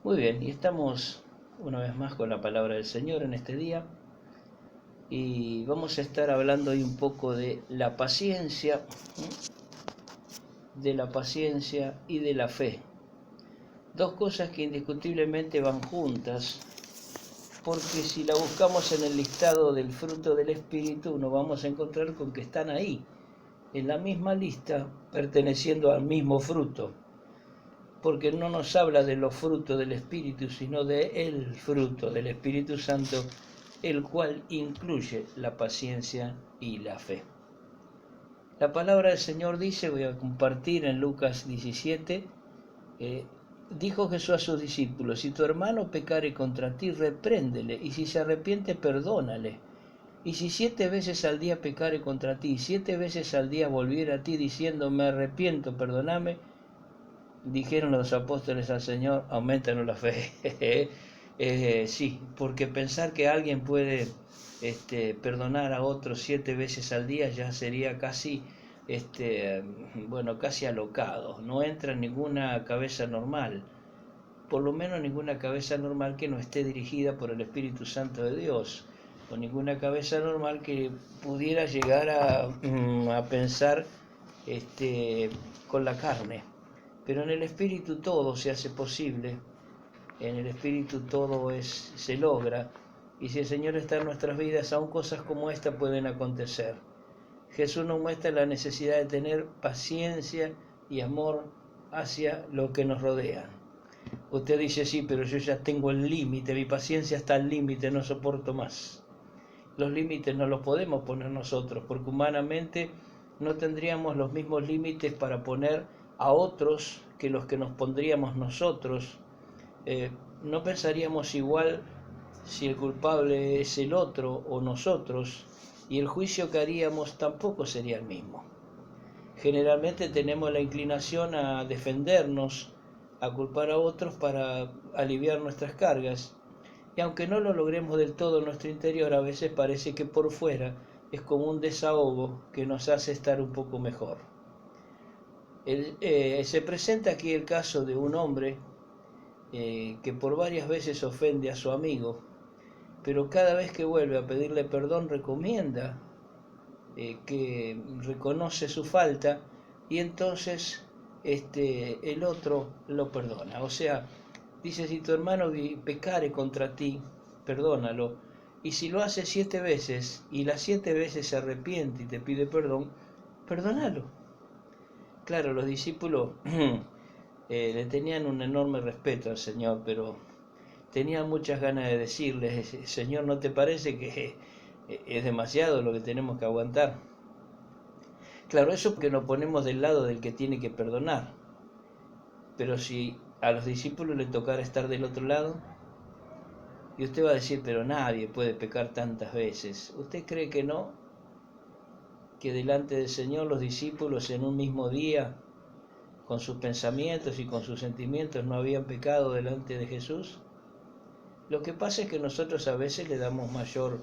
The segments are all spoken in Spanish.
Muy bien, y estamos una vez más con la palabra del Señor en este día y vamos a estar hablando hoy un poco de la paciencia y de la fe. Dos cosas que indiscutiblemente van juntas, porque si la buscamos en el listado del fruto del Espíritu nos vamos a encontrar con que están ahí, en la misma lista, perteneciendo al mismo fruto. Porque no nos habla de los frutos del Espíritu, sino de el fruto del Espíritu Santo, el cual incluye la paciencia y la fe. La palabra del Señor dice, voy a compartir en Lucas 17, dijo Jesús a sus discípulos: si tu hermano pecare contra ti, repréndele, y si se arrepiente, perdónale. Y si 7 veces al día pecare contra ti, 7 veces al día volviere a ti diciendo: me arrepiento, perdóname, dijeron los apóstoles al Señor: aumentanos la fe. Sí, porque pensar que alguien puede perdonar a otros 7 veces al día ya sería casi, casi alocado. No entra en ninguna cabeza normal, por lo menos ninguna cabeza normal que no esté dirigida por el Espíritu Santo de Dios, o ninguna cabeza normal que pudiera llegar a pensar con la carne. Pero en el Espíritu todo se hace posible, en el Espíritu todo se logra, y si el Señor está en nuestras vidas, aún cosas como esta pueden acontecer. Jesús nos muestra la necesidad de tener paciencia y amor hacia lo que nos rodea. Usted dice: sí, pero yo ya tengo el límite, mi paciencia está al límite, no soporto más. Los límites no los podemos poner nosotros, porque humanamente no tendríamos los mismos límites para poner a otros que los que nos pondríamos nosotros. No pensaríamos igual si el culpable es el otro o nosotros, y el juicio que haríamos tampoco sería el mismo. Generalmente tenemos la inclinación a defendernos, a culpar a otros para aliviar nuestras cargas, y aunque no lo logremos del todo en nuestro interior, a veces parece que por fuera es como un desahogo que nos hace estar un poco mejor. Se presenta aquí el caso de un hombre que por varias veces ofende a su amigo, pero cada vez que vuelve a pedirle perdón recomienda que reconoce su falta, y entonces el otro lo perdona. O sea, dice: si tu hermano pecare contra ti, perdónalo, y si lo hace 7 veces y las 7 veces se arrepiente y te pide perdón, perdónalo. Claro, los discípulos le tenían un enorme respeto al Señor, pero tenían muchas ganas de decirle: Señor, ¿no te parece que es demasiado lo que tenemos que aguantar? Claro, eso porque nos ponemos del lado del que tiene que perdonar. Pero si a los discípulos les tocara estar del otro lado, y usted va a decir: pero nadie puede pecar tantas veces. ¿Usted cree que no? Que delante del Señor los discípulos en un mismo día, con sus pensamientos y con sus sentimientos, no habían pecado delante de Jesús. Lo que pasa es que nosotros a veces le damos mayor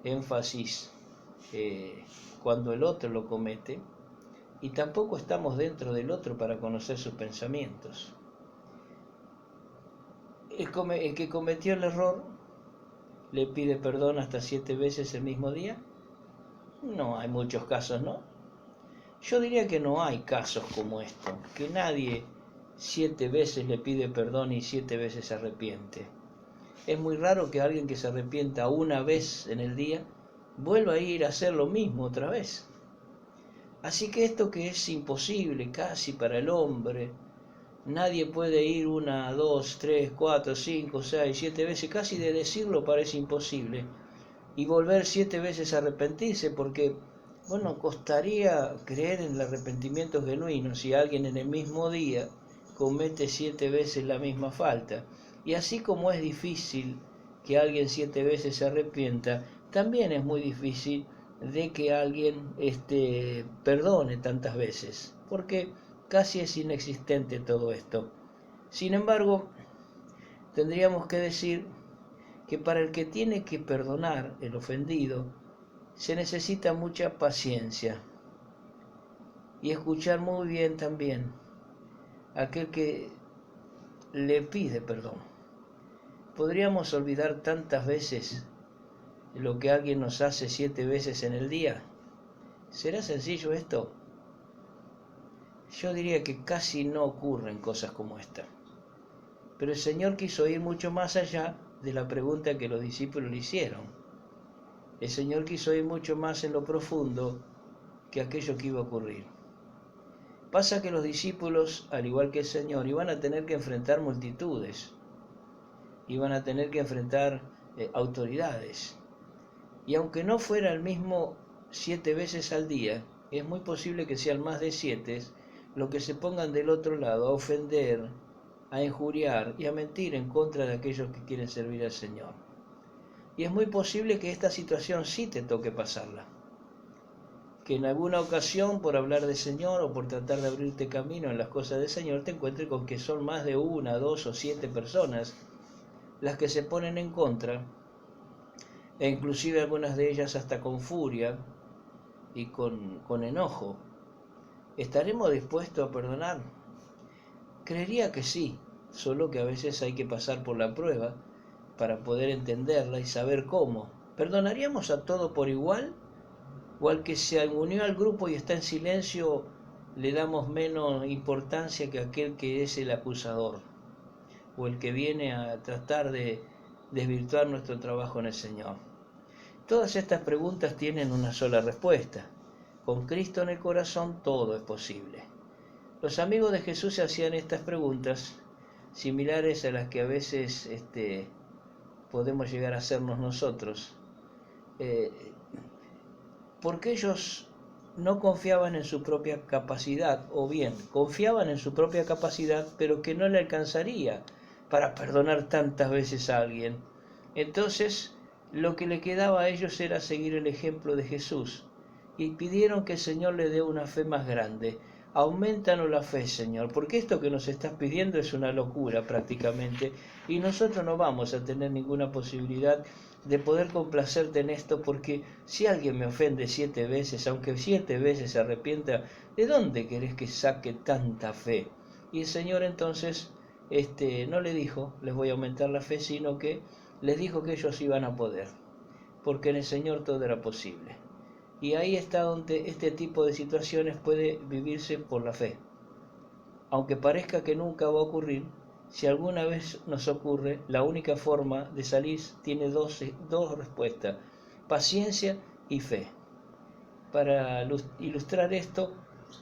énfasis cuando el otro lo comete, y tampoco estamos dentro del otro para conocer sus pensamientos. El que cometió el error le pide perdón hasta 7 veces el mismo día. No hay muchos casos, ¿no? Yo diría que no hay casos como esto, que nadie 7 veces le pide perdón y 7 veces se arrepiente. Es muy raro que alguien que se arrepienta una vez en el día vuelva a ir a hacer lo mismo otra vez. Así que esto que es imposible casi para el hombre, nadie puede ir 1, 2, 3, 4, 5, 6, 7 veces, casi de decirlo parece imposible, y volver 7 veces a arrepentirse, porque costaría creer en el arrepentimiento genuino si alguien en el mismo día comete 7 veces la misma falta. Y así como es difícil que alguien 7 veces se arrepienta, también es muy difícil de que alguien perdone tantas veces, porque casi es inexistente todo esto. Sin embargo, tendríamos que decir que para el que tiene que perdonar, el ofendido, se necesita mucha paciencia y escuchar muy bien también a aquel que le pide perdón. ¿Podríamos olvidar tantas veces lo que alguien nos hace 7 veces en el día? ¿Será sencillo esto? Yo diría que casi no ocurren cosas como esta. Pero el Señor quiso ir mucho más allá de la pregunta que los discípulos le hicieron. El Señor quiso ir mucho más en lo profundo que aquello que iba a ocurrir. Pasa que los discípulos, al igual que el Señor, iban a tener que enfrentar multitudes, iban a tener que enfrentar autoridades. Y aunque no fuera el mismo 7 veces al día, es muy posible que sean más de 7 los que se pongan del otro lado a ofender, a injuriar y a mentir en contra de aquellos que quieren servir al Señor. Y es muy posible que esta situación sí te toque pasarla. Que en alguna ocasión, por hablar del Señor o por tratar de abrirte camino en las cosas del Señor, te encuentres con que son más de 1, 2 o 7 personas las que se ponen en contra, e inclusive algunas de ellas hasta con furia y con enojo. ¿Estaremos dispuestos a perdonar? Creería que sí, solo que a veces hay que pasar por la prueba para poder entenderla y saber cómo. ¿Perdonaríamos a todo por igual? ¿O al que se unió al grupo y está en silencio le damos menos importancia que aquel que es el acusador? ¿O el que viene a tratar de desvirtuar nuestro trabajo en el Señor? Todas estas preguntas tienen una sola respuesta. Con Cristo en el corazón todo es posible. Los amigos de Jesús se hacían estas preguntas, similares a las que a veces podemos llegar a hacernos nosotros, porque ellos no confiaban en su propia capacidad, o bien confiaban en su propia capacidad, pero que no le alcanzaría para perdonar tantas veces a alguien. Entonces, lo que le quedaba a ellos era seguir el ejemplo de Jesús, y pidieron que el Señor le dé una fe más grande. Aumentanos la fe, Señor, porque esto que nos estás pidiendo es una locura prácticamente, y nosotros no vamos a tener ninguna posibilidad de poder complacerte en esto, porque si alguien me ofende 7 veces, aunque 7 veces se arrepienta, ¿de dónde querés que saque tanta fe? Y el Señor entonces no le dijo, les voy a aumentar la fe, sino que les dijo que ellos iban a poder, porque en el Señor todo era posible. Y ahí está donde este tipo de situaciones puede vivirse por la fe. Aunque parezca que nunca va a ocurrir, si alguna vez nos ocurre, la única forma de salir tiene dos respuestas: paciencia y fe. Para ilustrar esto,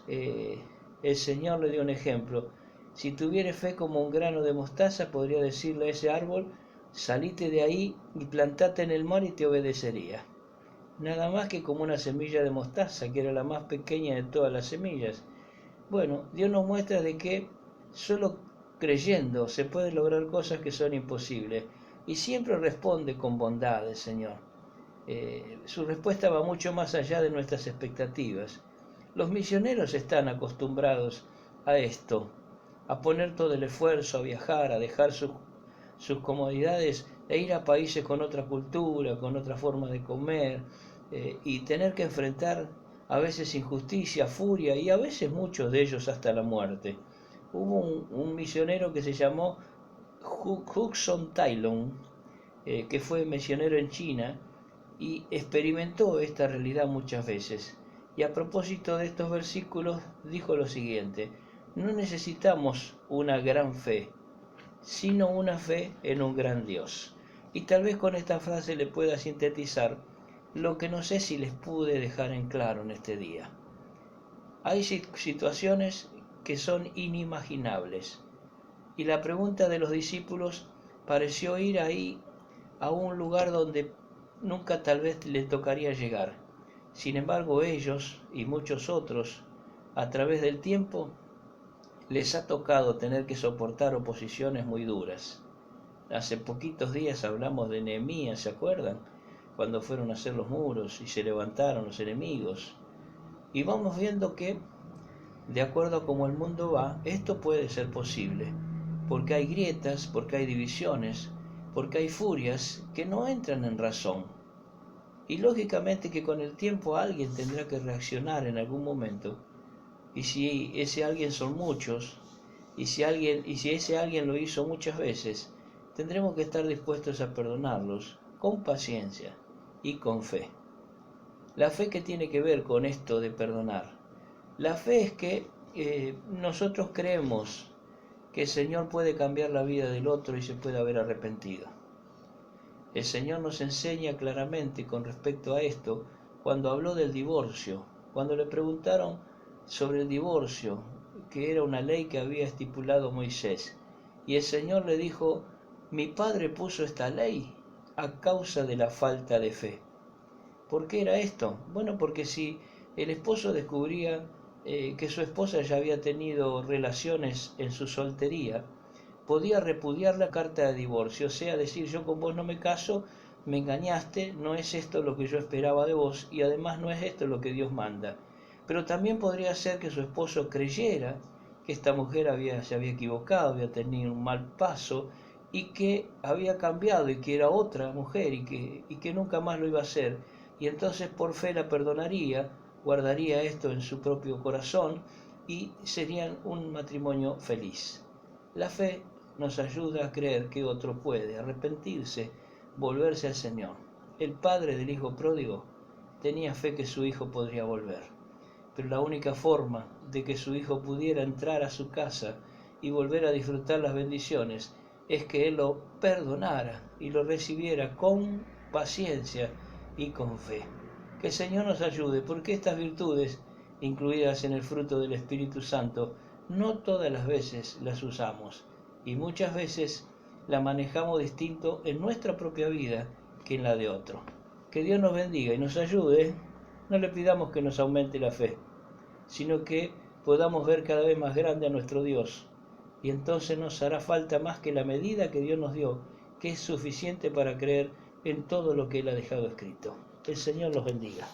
el Señor le dio un ejemplo. Si tuviere fe como un grano de mostaza, podría decirle a ese árbol: salite de ahí y plantate en el mar, y te obedecería. Nada más que como una semilla de mostaza, que era la más pequeña de todas las semillas. Bueno, Dios nos muestra de que solo creyendo se pueden lograr cosas que son imposibles, y siempre responde con bondad el Señor. Su respuesta va mucho más allá de nuestras expectativas. Los misioneros están acostumbrados a esto, a poner todo el esfuerzo, a viajar, a dejar sus comodidades e ir a países con otra cultura, con otra forma de comer, y tener que enfrentar a veces injusticia, furia, y a veces muchos de ellos hasta la muerte. Hubo un misionero que se llamó Hudson Taylor, que fue misionero en China y experimentó esta realidad muchas veces. Y a propósito de estos versículos dijo lo siguiente: no necesitamos una gran fe, sino una fe en un gran Dios. Y tal vez con esta frase le pueda sintetizar lo que no sé si les pude dejar en claro en este día. Hay situaciones que son inimaginables, y la pregunta de los discípulos pareció ir ahí a un lugar donde nunca tal vez le tocaría llegar. Sin embargo, ellos y muchos otros, a través del tiempo, les ha tocado tener que soportar oposiciones muy duras. Hace poquitos días hablamos de Nehemías, ¿se acuerdan? Cuando fueron a hacer los muros y se levantaron los enemigos. Y vamos viendo que, de acuerdo a cómo el mundo va, esto puede ser posible, porque hay grietas, porque hay divisiones, porque hay furias que no entran en razón. Y lógicamente que con el tiempo alguien tendrá que reaccionar en algún momento, y si ese alguien son muchos, y si ese alguien lo hizo muchas veces, tendremos que estar dispuestos a perdonarlos con paciencia y con fe. La fe, que tiene que ver con esto de perdonar. La fe es que nosotros creemos que el Señor puede cambiar la vida del otro y se puede haber arrepentido. El Señor nos enseña claramente con respecto a esto cuando habló del divorcio. Cuando le preguntaron sobre el divorcio, que era una ley que había estipulado Moisés, y el Señor le dijo: mi padre puso esta ley a causa de la falta de fe. ¿Por qué era esto? Bueno, porque si el esposo descubría que su esposa ya había tenido relaciones en su soltería, podía repudiar la carta de divorcio, o sea, decir: yo con vos no me caso, me engañaste, no es esto lo que yo esperaba de vos y además no es esto lo que Dios manda. Pero también podría ser que su esposo creyera que esta mujer se había equivocado, había tenido un mal paso y que había cambiado y que era otra mujer y que nunca más lo iba a hacer. Y entonces por fe la perdonaría, guardaría esto en su propio corazón y serían un matrimonio feliz. La fe nos ayuda a creer que otro puede arrepentirse, volverse al Señor. El padre del hijo pródigo tenía fe que su hijo podría volver, pero la única forma de que su hijo pudiera entrar a su casa y volver a disfrutar las bendiciones es que él lo perdonara y lo recibiera con paciencia y con fe. Que el Señor nos ayude, porque estas virtudes, incluidas en el fruto del Espíritu Santo, no todas las veces las usamos y muchas veces la manejamos distinto en nuestra propia vida que en la de otro. Que Dios nos bendiga y nos ayude. No le pidamos que nos aumente la fe, sino que podamos ver cada vez más grande a nuestro Dios, y entonces nos hará falta más que la medida que Dios nos dio, que es suficiente para creer en todo lo que Él ha dejado escrito. El Señor los bendiga.